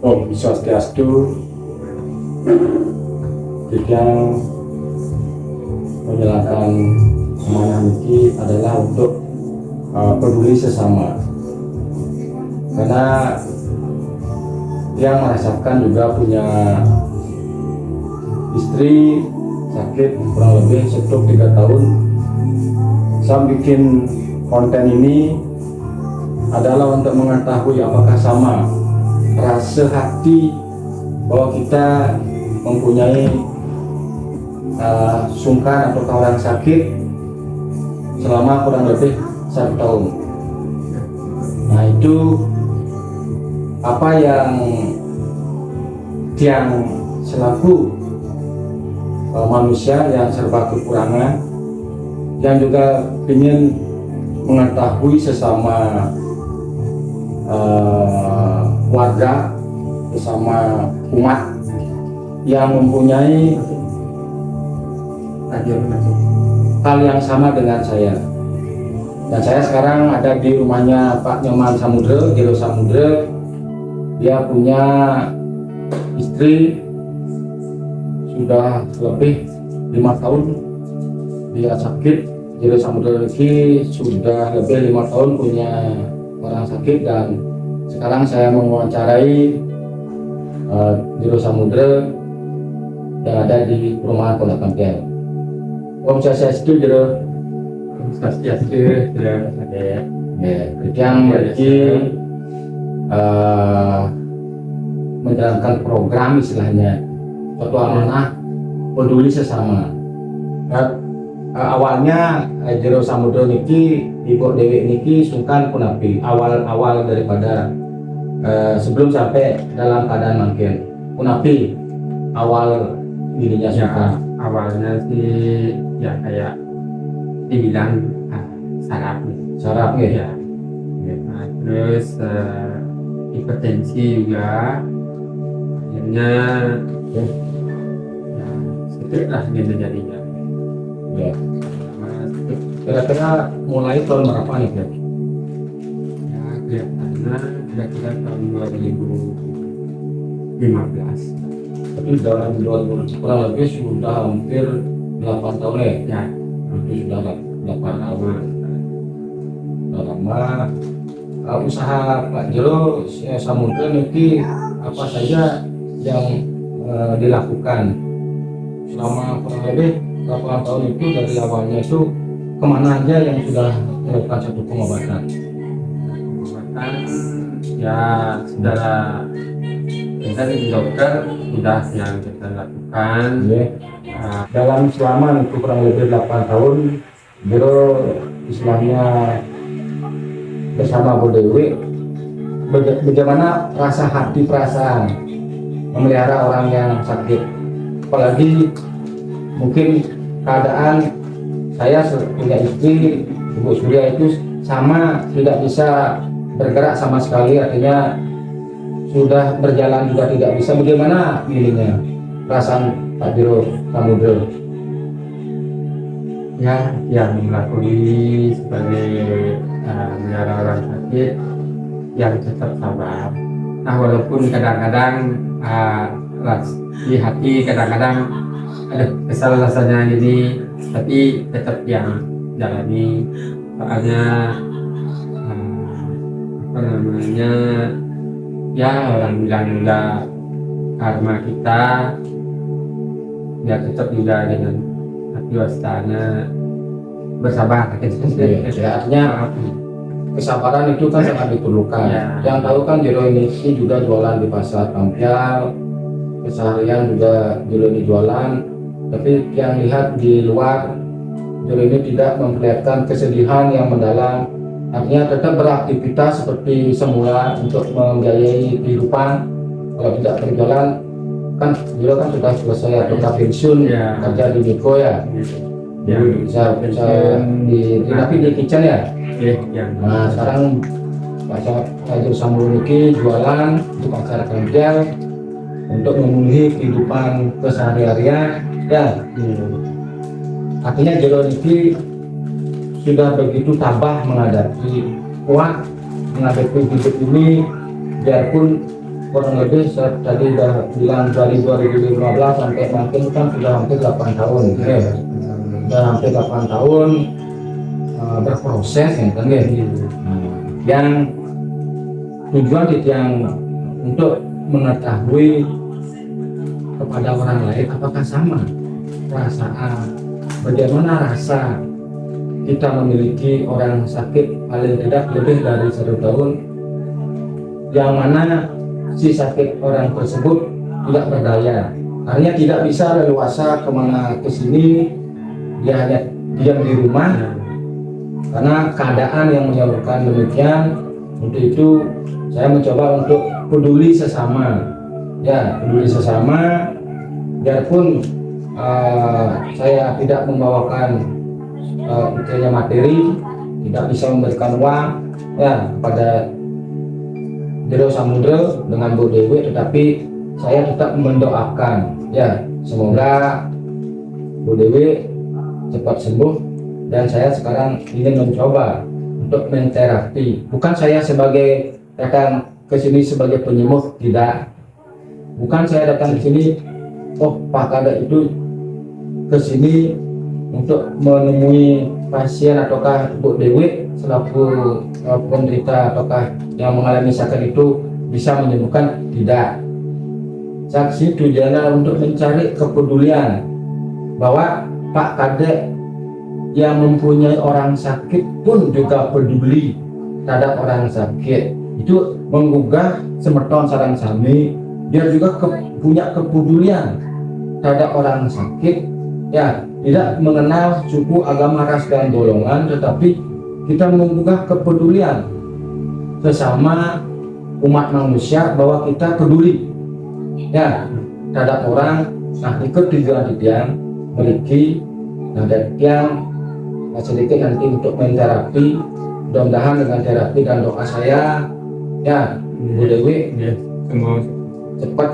Om Swastiastu. Yang menjalankan amanah ini adalah untuk peduli sesama, karena yang merasakan juga punya istri sakit kurang lebih stroke 3 tahun. Saya bikin konten ini adalah untuk mengetahui apakah sama rasa hati bahwa kita mempunyai sungkan atau orang sakit selama kurang lebih 1 tahun. Nah, itu apa yang selaku manusia yang serba kekurangan, yang juga ingin mengetahui sesama warga, sesama umat yang mempunyai hal yang sama dengan saya. Dan saya sekarang ada di rumahnya Pak Nyoman Samudra, Jero Samudra. Dia punya istri sudah lebih 5 tahun dia sakit. Jero Samudra ini sudah lebih 5 tahun punya orang sakit, dan sekarang saya mewawancarai Jero Samudra yang ada di perumahan Pondok Kampian. Om Swastiastu, Jero. Om Swastiastu, Ya, yang memiliki menjalankan program istilahnya suatu amanah peduli sesama. Nah, awalnya Jero Samudra niki Ibu Dewi niki sungkan punapi awal daripada sebelum sampai dalam keadaan mangkin punapi awal dirinya sungkan. Awalnya sih ya kayak dibilang saraf ya. Nah, terus hipertensi juga, akhirnya ya sedikit lah gitu jadinya. Ya. Kira-kira mulai tahun berapa nih, Beb? Ya kelihatannya kira-kira tahun 2015. Tapi dalam 2000 kurang lebih sudah hampir 8 tahun ya. Ya, Itu sudah 8 tahun. Sudah lama. Usaha Pak Jero Samudra niki apa saja yang dilakukan selama kurang lebih 8 tahun itu? Dari awalnya itu kemana aja yang sudah melakukan satu pengobatan? Ya secara dari dokter sudah yang kita lakukan. Dalam selama itu kurang lebih 8 tahun Jero istilahnya bersama Bu Dewi, bagaimana rasa hati perasaan memelihara orang yang sakit, apalagi mungkin keadaan saya punya istri Ibu Surya itu sama, tidak bisa bergerak sama sekali, artinya sudah berjalan juga tidak bisa. Bagaimana feelingnya, perasaan Pak Jero Samudra? Ya, yang melakoni sebagai melihara orang sakit yang tetap sabar. Nah, walaupun kadang-kadang di hati kadang-kadang ada kesal rasanya ini, tapi tetap yang jalani. Soalnya apa namanya, ya orang bilang juga karma kita, ya tetap juga dengan hati waspada bersabar. Ya, artinya kesabaran itu kan sangat diperlukan. Yang tahu kan Jero ini juga jualan di pasar Kampial, keseharian juga Jero ini jualan, tapi yang lihat di luar Jero ini tidak memperlihatkan kesedihan yang mendalam. Artinya tetap beraktivitas seperti semula untuk membiayai kehidupan. Kalau tidak berjalan kan Jero kan sudah selesai atau pensiun kerja di Miko ya. Bisa tapi di kitchen ya. Nah, sekarang Pak Jero Samudra ini jualan di pasar Kampial untuk memenuhi kehidupan keseharian ya. Artinya Jero ini sudah begitu tabah menghadapi, kuat menghadapi hidup ini, biarpun kurang lebih saya tadi udah bilang dari 2015 sampai makin kan sudah hampir 8 tahun ya. Sudah hampir 8 tahun berproses ya kan ya. Yang tujuan yang untuk mengetahui kepada orang lain apakah sama perasaan, bagaimana rasa kita memiliki orang sakit paling tidak lebih dari 1 tahun, yang mana si sakit orang tersebut tidak berdaya, artinya tidak bisa leluasa kemana kesini, dia hanya diam di rumah karena keadaan yang menyebabkan demikian. Untuk itu saya mencoba untuk peduli sesama, ya peduli sesama, biarpun saya tidak membawakan materi, tidak bisa memberikan uang ya kepada Jero Samudra dengan Bu Dewi, tetapi saya tetap mendoakan ya semoga Bu Dewi cepat sembuh. Dan saya sekarang ingin mencoba untuk menterapi. Bukan saya sebagai datang ke sini sebagai penyembuh, tidak. Bukan saya datang ke sini, oh Pak Kada itu ke sini untuk menemui pasien ataukah Bu Dewi selaku penderita ataukah yang mengalami sakit itu bisa menyembuhkan, tidak. Saksi tujuannya untuk mencari kepedulian bahwa Pak Kada yang mempunyai orang sakit pun juga peduli terhadap orang sakit. Itu menggugah semeton sarang sami, dia juga punya kepedulian terhadap orang sakit ya, tidak mengenal suku, agama, ras dan golongan, tetapi kita menggugah kepedulian sesama umat manusia bahwa kita peduli ya terhadap orang. Nah ikut tujuan yang memiliki terhadap yang sedikit nanti untuk menterapi. Mudah-mudahan dengan terapi dan doa saya ya Bu Dewi ya, semua cepat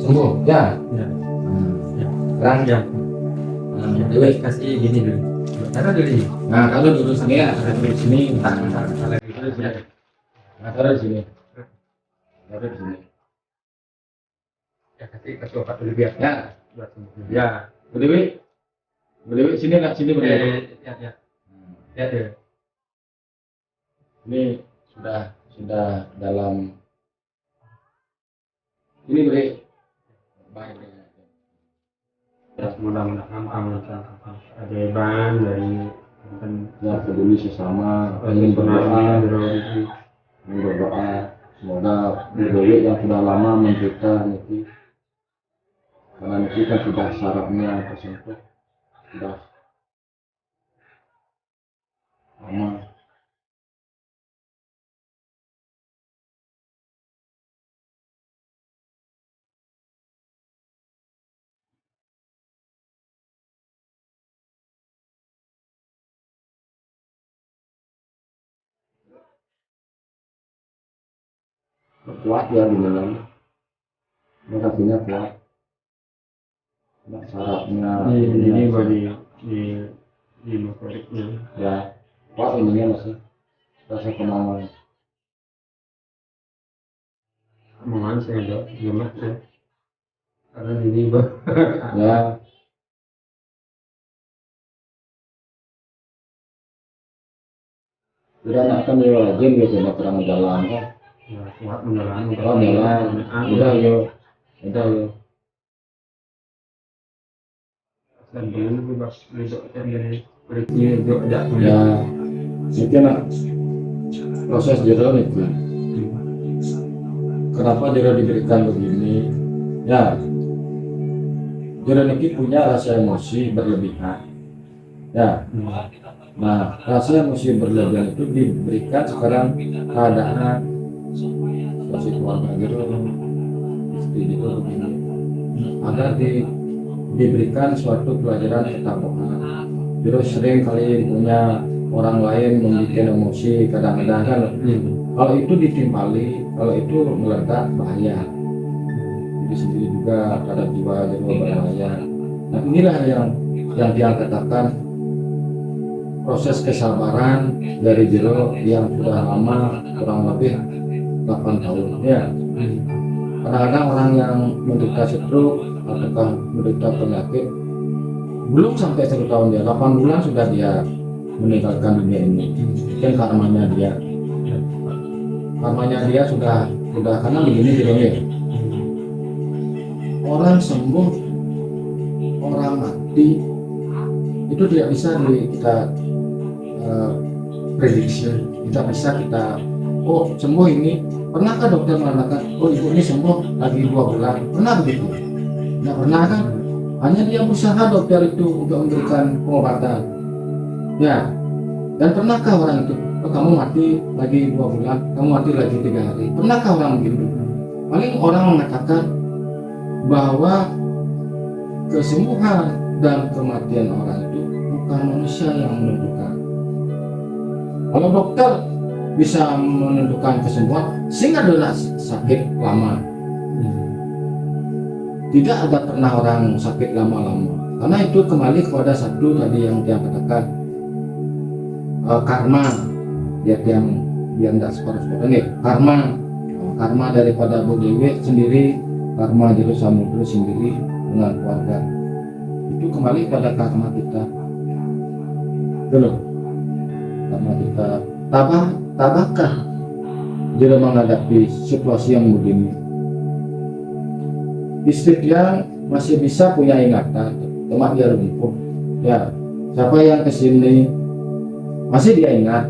sembuh ya. Sekarang ya. Bu Dewi Kasih gini dulu. Taruh dulu. nah kalau duduk sini ya, duduk sini, Kalau gitu sudah. nah taruh di sini, taruh di sini Ya kasih obat dulu biar ya. buat sembuh. Ya. Bu Dewi sini nggak, sini Bu Dewi. Ya. Ini sudah dalam ini Bu Dewi. Baik. Ya, mudah-mudahan kamu ada beban dari Ya peduli sesama, ingin berdoa semoga Bu Dewi yang sudah lama menderita niki, karena niki kan sudah sarafnya tersentuh, sudah lama. Kuat ya beneran, ini kakinya kuat, nah, sarafnya ini di motoriknya ya kuat, ininya masih rasa kemauan. kemauan saya dok lemah ya karena ini bah Ya udah akan rajin gitu, nggak pernah jalan kan. ya kuat menjalan Oh jalan, udah yo. dan belum bebas besok dari berikutnya dok ada Ya mungkin proses jero itu kenapa jero diberikan begini ya. Jero niki punya rasa emosi berlebihan ya. Nah rasa emosi berlebihan itu diberikan sekarang keadaan situasi keluarga jero, istri jero begini, agar diberikan suatu pelajaran ketabahan. Jero sering kali punya orang lain membuat emosi, kadang-kadang kan kalau itu ditimpali, kalau itu meledak bahaya. Jadi sendiri juga terhadap jiwa jero berbahaya. Nah inilah yang dia katakan proses kesabaran dari jero yang sudah lama, kurang lebih 8 tahun ya. Kadang-kadang orang yang menderita stroke atau menderita penyakit belum sampai 1 tahun dia, 8 bulan sudah dia meninggalkan dunia ini. Mungkin karmanya dia sudah karena begini gitu ya. Orang sembuh, orang mati itu tidak bisa kita prediksi, kita bisa oh sembuh ini. Pernahkah dokter mengatakan oh ibu ini sembuh lagi 2 bulan? Pernah begitu? Tidak pernah kan? Hanya dia berusaha dokter itu untuk memberikan pengobatan ya. Dan pernahkah orang itu oh, kamu mati lagi 2 bulan, kamu mati lagi 3 hari? Pernahkah orang begitu? Paling orang mengatakan bahwa kesembuhan dan kematian orang itu bukan manusia yang menentukan. Kalau dokter bisa menentukan kesembuhan sehingga adalah sakit lama. Tidak ada pernah orang sakit lama-lama, karena itu kembali kepada satu tadi yang dia katakan karma. Yang tidak separuh ini karma daripada Bu Dewi sendiri, karma Jero Samudro sendiri dengan keluarga. Itu kembali pada karma kita dulu. Karma kita tabahkah Jero menghadapi situasi yang begini. Istri dia masih bisa punya ingatan, cuma dia lumpuh ya. Siapa yang kesini masih dia ingat.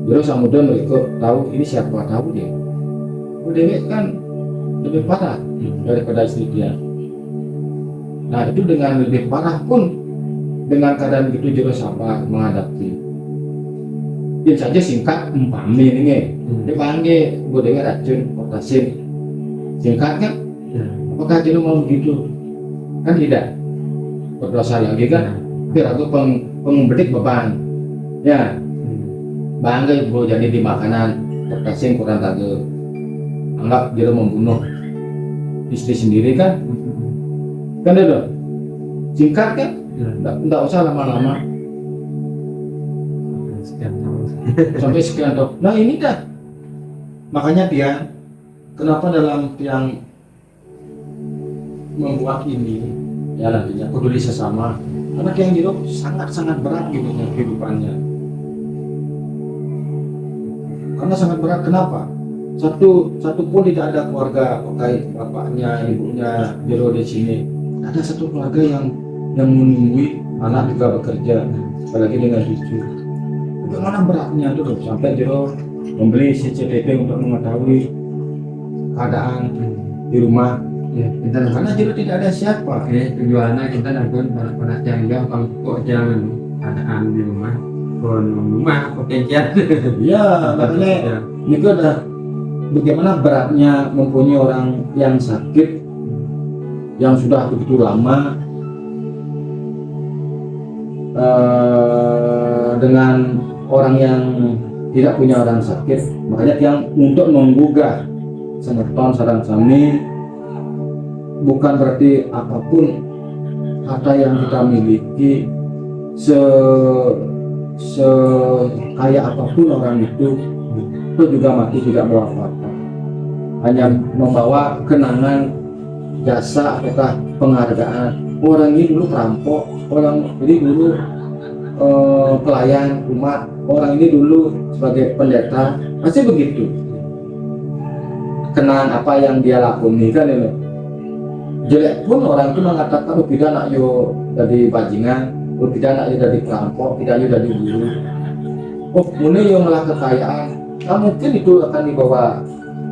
Jero Samudro mereka tahu ini siapa, tahu dia. Bu Dewi kan lebih parah daripada istri dia. Nah itu dengan lebih parah pun dengan keadaan begitu Jero sabar menghadapi. Dia saja singkat umpami ini dipanggil Bu Dewi racun potasim, singkat kan? Apakah Jero mau begitu? Kan tidak, berdosa lagi kan? Biar aku pengbedik beban ya. Bangga ibu jadi di makanan potasim kurang tahu. Anggap Jero membunuh istri sendiri kan? Kan itu singkat kan? Tidak usah lama-lama sampai sekian tahun. Nah ini dah makanya dia kenapa dalam yang membuat ini ya nantinya peduli sesama, karena yang Jero sangat-sangat berat gitu kehidupannya, karena sangat berat. Kenapa? Satu pun tidak ada keluarga terkait bapaknya, ibunya Jero di sini. Ada satu keluarga yang menunggui, anak juga bekerja, apalagi dengan cucu. Bagaimana beratnya dulu sampai Jero membeli CCTV untuk mengetahui keadaan di rumah. Ya, kita Karena Jero tidak ada siapa. tujuannya kita lakukan pada jangka kok jangan keadaan di rumah potensial. Iya, makanya ini ada bagaimana beratnya mempunyai orang yang sakit yang sudah begitu lama dengan orang yang tidak punya orang sakit. Makanya yang untuk menggugah semeton sarang sami bukan berarti apapun harta yang kita miliki sekaya apapun orang itu juga mati tidak bawa apa-apa, hanya membawa kenangan jasa ataukah penghargaan. Orang ini dulu perampok, orang ini dulu pelayan umat, orang ini dulu sebagai pendeta, pasti begitu kenangan apa yang dia lakoni kan ini. Jelek pun orang itu mengatakan oh tidak nak yo dari bajingan, oh tidak nak yo dari perampok, tidak yo dari guru, oh mune yo malah kekayaan. Nah, mungkin itu akan dibawa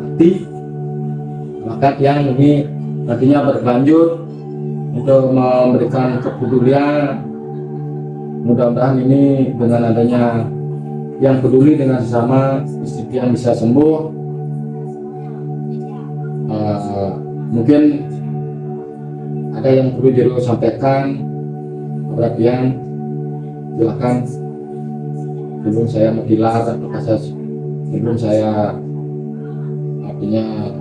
hati, maka yang ini nantinya berlanjut untuk memberikan kepedulian. Mudah-mudahan ini dengan adanya yang peduli dengan sesama, istri yang bisa sembuh. Mungkin ada yang perlu Jero sampaikan kepada yang silakan sebelum saya menghilar atau sebelum saya artinya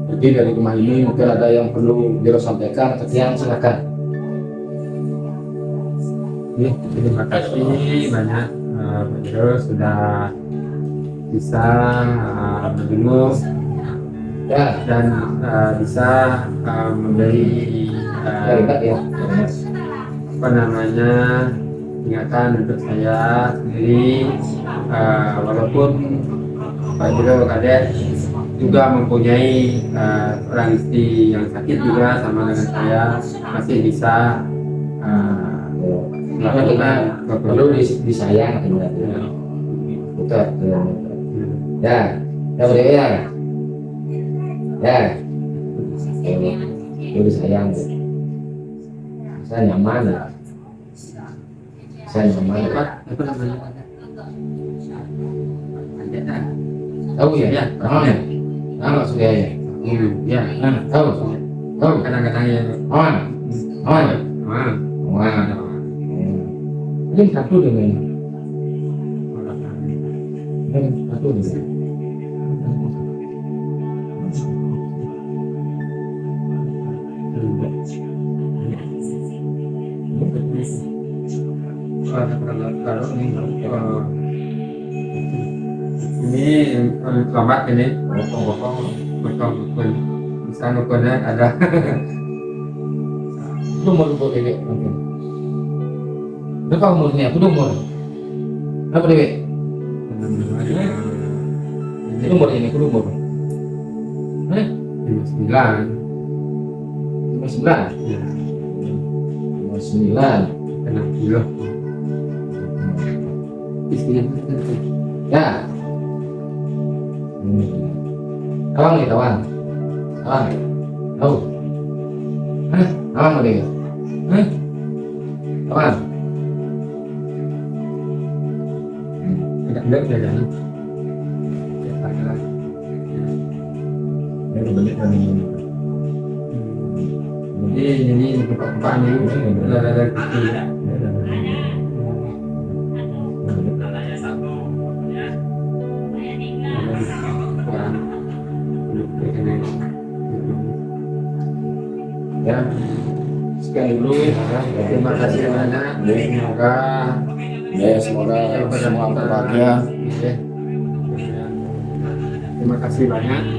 pergi dari rumah ini. Mungkin ada yang perlu Jero sampaikan, yang silakan. Terima kasih banyak Pak Jero sudah bisa mendengar Ya, dan bisa memberi hebat ya. apa namanya ingatan untuk saya sendiri, walaupun Pak Jero Kadek juga mempunyai orang istri yang sakit juga sama dengan saya, masih bisa melakukan Perlu disayang berarti. Betul. Ya, ya udah ya. Ya. Perlu disayang. Saya nyaman. Saya nyaman. apa namanya ada dah. Tahu ya? Ya, Tahu maksudnya ya? ya Tahu. Tahu. kadang-kadang ya Aman. Aman. Wah, Aman. Ini satu dengan ini. Ini satu dengan. kalau ini selamat ini potong bisa nukunnya ada Itu umur gue bebek mungkin. Berapa umurnya? Aku umur. Berapa bebek? Itu umur ini, aku umur. 59 59. ya 59. 60 istrinya Ya. Tawang nih, tawang. Tawang. Tahu. Tawang mau deh. Tawang. tidak enggak jadi jadi tempat-tempat ini ada kecil Ya. Sekian dulu. terima kasih banyak semoga Ya, semoga semua berbahagia. terima kasih banyak